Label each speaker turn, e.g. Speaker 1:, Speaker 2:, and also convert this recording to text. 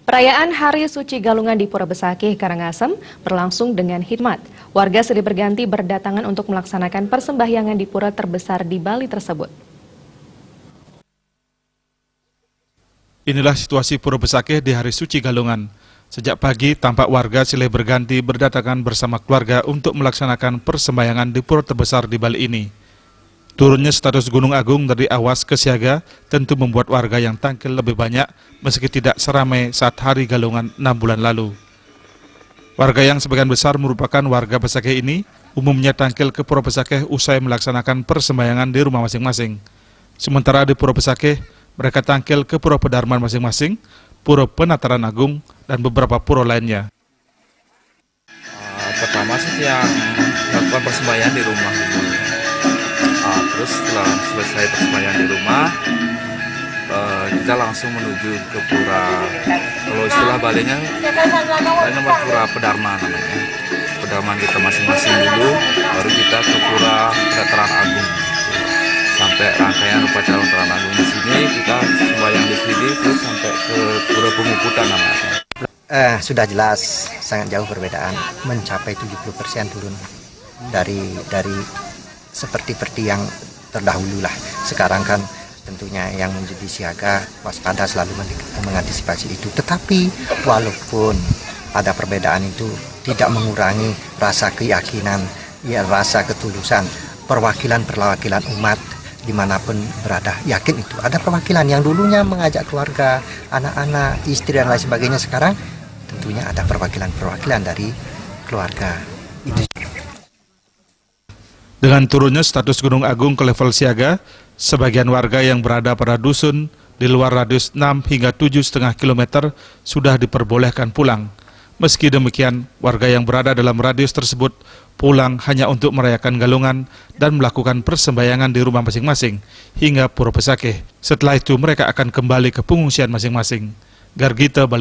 Speaker 1: Perayaan Hari Suci Galungan di Pura Besakih, Karangasem berlangsung dengan hikmat. Warga silih berganti berdatangan untuk melaksanakan persembahyangan di pura terbesar di Bali tersebut.
Speaker 2: Inilah situasi Pura Besakih di Hari Suci Galungan. Sejak pagi, tampak warga silih berganti berdatangan bersama keluarga untuk melaksanakan persembahyangan di pura terbesar di Bali ini. Turunnya status Gunung Agung dari awas ke siaga tentu membuat warga yang tampil lebih banyak meski tidak seramai saat Hari Galungan 6 bulan lalu. Warga yang sebagian besar merupakan warga Besakih ini umumnya tampil ke Pura Besakih usai melaksanakan persembahyangan di rumah masing-masing. Sementara di Pura Besakih, mereka tampil ke Pura Pedarman masing-masing, Pura Penataran Agung, dan beberapa pura lainnya.
Speaker 3: Pertama sih yang melakukan persembahyangan di rumah. Terus setelah selesai persembahyangan di rumah, kita langsung menuju ke pura, kalau istilah Balinya nama Pura Pedarman namanya. Pedarman kita masing-masing dulu, baru kita ke Pura Penataran Agung. Sampai rangkaian upacara Penataran Agung di sini, kita sembahyang di sini, terus sampai ke Pura Pemuputan namanya.
Speaker 4: Sudah jelas sangat jauh perbedaan, mencapai 70% turun dari seperti yang terdahulu lah. Sekarang kan tentunya yang menjadi siaga, waspada, selalu mengantisipasi itu. Tetapi walaupun ada perbedaan itu tidak mengurangi rasa keyakinan, ya rasa ketulusan, perwakilan umat dimanapun berada, yakin itu ada perwakilan yang dulunya mengajak keluarga, anak-anak, istri dan lain sebagainya. Sekarang tentunya ada perwakilan dari keluarga itu.
Speaker 2: Dengan turunnya status Gunung Agung ke level siaga, sebagian warga yang berada pada dusun di luar radius 6 hingga 7,5 km sudah diperbolehkan pulang. Meski demikian, warga yang berada dalam radius tersebut pulang hanya untuk merayakan Galungan dan melakukan persembahyangan di rumah masing-masing hingga Pura Besakih. Setelah itu mereka akan kembali ke pengungsian masing-masing. Gargita Bali.